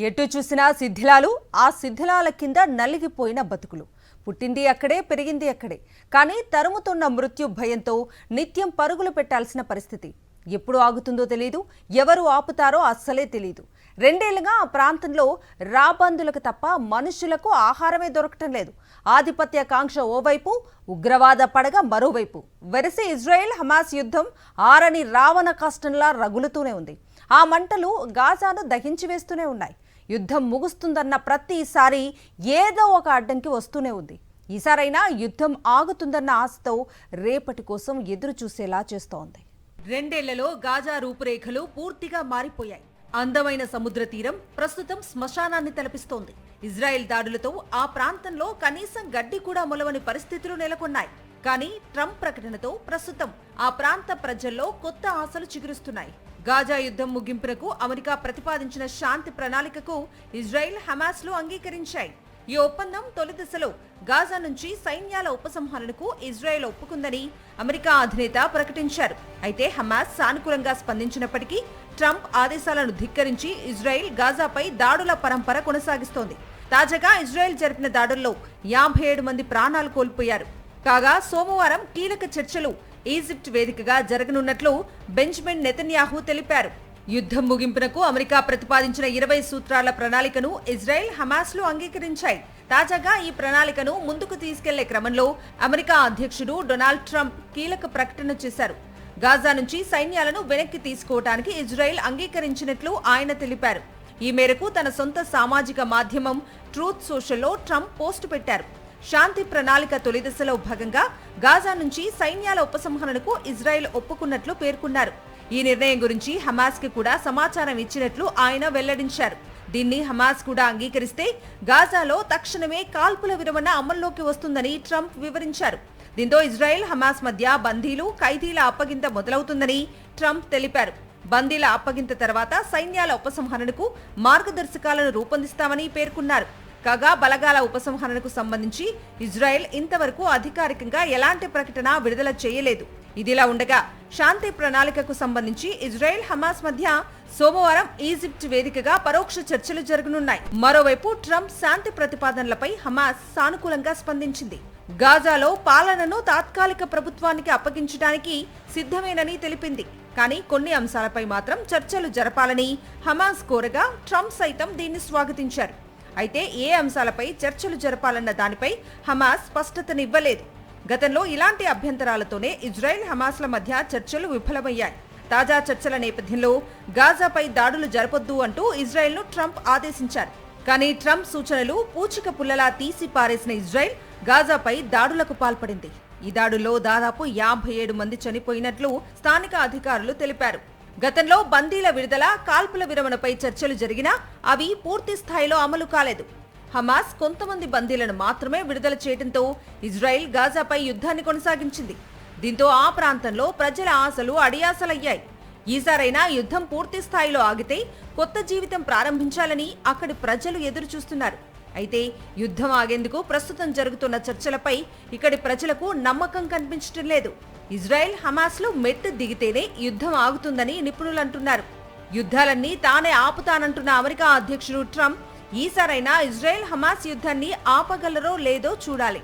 ఎటు చూసినా శిథిలాలు, ఆ శిథిలాల కింద నలిగిపోయిన బతుకులు. పుట్టింది అక్కడే, పెరిగింది అక్కడే. కానీ తరుముతున్న మృత్యు భయంతో నిత్యం పరుగులు పెట్టాల్సిన పరిస్థితి. ఎప్పుడు ఆగుతుందో తెలియదు, ఎవరు ఆపుతారో అస్సలే తెలియదు. రెండేళ్లుగా ఆ ప్రాంతంలో రాబందులకు తప్ప మనుషులకు ఆహారమే దొరకటం లేదు. ఆధిపత్య కాంక్ష ఓవైపు, ఉగ్రవాద పడగ మరోవైపు. వెరసి ఇజ్రాయెల్ హమాస్ యుద్ధం ఆరని రావణ కష్టంలా రగులుతూనే ఉంది. ఆ మంటలు గాజాను దహించి వేస్తూనే ఉన్నాయి. యుద్ధం ముగుస్తుందన్న ప్రతిసారి ఏదో ఒక అడ్డంకి వస్తూనే ఉంది. ఈసారైనా యుద్ధం ఆగుతుందన్న ఆశతో రేపటి కోసం ఎదురు చూసేలా చేస్తోంది. రెండేళ్లలో గాజా రూపురేఖలు పూర్తిగా మారిపోయాయి. అందమైన సముద్ర తీరం ప్రస్తుతం శ్మశానాన్ని తలపిస్తోంది. ఇజ్రాయెల్ దాడులతో ఆ ప్రాంతంలో కనీసం గడ్డి కూడా మొలవని పరిస్థితులు నెలకొన్నాయి. కానీ ట్రంప్ ప్రకటనతో ప్రస్తుతం ఆ ప్రాంత ప్రజల్లో కొత్త ఆశలు చిగురుస్తున్నాయి. గాజా యుద్ధం ముగింపునకు అమెరికా ప్రతిపాదించిన శాంతి ప్రణాళికకు ఇజ్రాయెల్, హమాస్లు అంగీకరించాయి. ఈ ఒప్పందం తొలి దశలో గాజా నుంచి సైన్యాల ఉపసంహరణకు ఇజ్రాయెల్ ఒప్పుకుందని అమెరికా అధినేత ప్రకటించారు. అయితే హమాస్ సానుకూలంగా స్పందించినప్పటికీ ట్రంప్ ఆదేశాలను ధిక్కరించి ఇజ్రాయెల్ గాజాపై దాడుల పరంపర కొనసాగిస్తోంది. తాజాగా ఇజ్రాయెల్ జరిపిన దాడుల్లో 57 మంది ప్రాణాలు కోల్పోయారు. కాగా సోమవారం కీలక చర్చలు ఈజిప్ట్ వేదికగా జరగనున్నట్లు బెంజమిన్ నెతన్యాహు తెలిపారు. యుద్ధం ముగింపునకు అమెరికా ప్రతిపాదించిన 20 సూత్రాల ప్రణాళికను ఇజ్రాయెల్, హమాస్లు అంగీకరించాయి. తాజాగా ఈ ప్రణాళికను ముందుకు తీసుకెళ్లే క్రమంలో అమెరికా అధ్యక్షుడు డొనాల్డ్ ట్రంప్ కీలక ప్రకటన చేశారు. గాజా నుంచి సైన్యాలను వెనక్కి తీసుకోవడానికి ఇజ్రాయెల్ అంగీకరించినట్లు ఆయన తెలిపారు. ఈ మేరకు తన సొంత సామాజిక మాధ్యమం ట్రూత్ సోషల్లో ట్రంప్ పోస్టు పెట్టారు. శాంతి ప్రణాళిక తొలి దశలో భాగంగా గాజా నుంచి సైన్యాల ఉపసంహరణకు ఇజ్రాయెల్ ఒప్పుకున్నట్లు పేర్కొన్నారు. ఈ నిర్ణయం గురించి హమాస్ కి కూడా సమాచారం ఇచ్చినట్లు ఆయన వెల్లడించారు. దీన్ని హమాస్ కూడా అంగీకరిస్తే గాజాలో తక్షణమే కాల్పుల విరమణ అమల్లోకి వస్తుందని ట్రంప్ వివరించారు. దీంతో ఇజ్రాయెల్, హమాస్ మధ్య బందీలు, ఖైదీల అప్పగింత మొదలవుతుందని ట్రంప్ తెలిపారు. బందీల అప్పగింత తర్వాత సైన్యాల ఉపసంహరణకు మార్గదర్శకాలను రూపొందిస్తామని పేర్కొన్నారు. కాగా బలగాల ఉపసంహరణకు సంబంధించి ఇజ్రాయెల్ ఇంతవరకు అధికారికంగా ఎలాంటి ప్రకటన విడుదల చేయలేదు. ఇదిలా ఉండగా శాంతి ప్రణాళికకు సంబంధించి ఇజ్రాయెల్, హమాస్ మధ్య సోమవారం ఈజిప్ట్ వేదికగా పరోక్ష చర్చలు జరగనున్నాయి. మరోవైపు ట్రంప్ శాంతి ప్రతిపాదనలపై హమాస్ సానుకూలంగా స్పందించింది. గాజాలో పాలనను తాత్కాలిక ప్రభుత్వానికి అప్పగించడానికి సిద్ధమేనని తెలిపింది. కానీ కొన్ని అంశాలపై మాత్రం చర్చలు జరపాలని హమాస్ కోరగా ట్రంప్ సైతం దీన్ని స్వాగతించారు. అయితే ఏ అంశాలపై చర్చలు జరపాలన్న దానిపై హమాస్ స్పష్టతనివ్వలేదు. గతంలో ఇలాంటి అభ్యంతరాలతోనే ఇజ్రాయెల్, హమాస్ల మధ్య చర్చలు విఫలమయ్యాయి. తాజా చర్చల నేపథ్యంలో గాజాపై దాడులు జరపొద్దు అంటూ ఇజ్రాయెల్ను ట్రంప్ ఆదేశించారు. కానీ ట్రంప్ సూచనలు పూచిక పుల్లలా తీసి పారేసిన ఇజ్రాయెల్ గాజాపై దాడులకు పాల్పడింది. ఈ దాడుల్లో దాదాపు 57 మంది చనిపోయినట్లు స్థానిక అధికారులు తెలిపారు. గతంలో బందీల విడుదల, కాల్పుల విరమణపై చర్చలు జరిగినా అవి పూర్తి స్థాయిలో అమలు కాలేదు. హమాస్ కొంతమంది బందీలను మాత్రమే విడుదల చేయడంతో ఇజ్రాయెల్ గాజాపై యుద్ధాన్ని కొనసాగించింది. దీంతో ఆ ప్రాంతంలో ప్రజల ఆశలు అడియాసలయ్యాయి. ఈసారైనా యుద్ధం పూర్తి స్థాయిలో ఆగితే కొత్త జీవితం ప్రారంభించాలని అక్కడి ప్రజలు ఎదురు చూస్తున్నారు. అయితే యుద్ధం ఆగేందుకు ప్రస్తుతం జరుగుతున్న చర్చలపై ఇక్కడి ప్రజలకు నమ్మకం కనిపించడం లేదు. ఇజ్రాయెల్, హమాస్లు మెట్టు దిగితేనే యుద్ధం ఆగుతుందని నిపుణులు అంటున్నారు. యుద్ధాలన్నీ తానే ఆపుతానంటున్న అమెరికా అధ్యక్షుడు ట్రంప్ ఈసారైనా ఇజ్రాయెల్, హమాస్ యుద్ధాన్ని ఆపగలరో లేదో చూడాలి.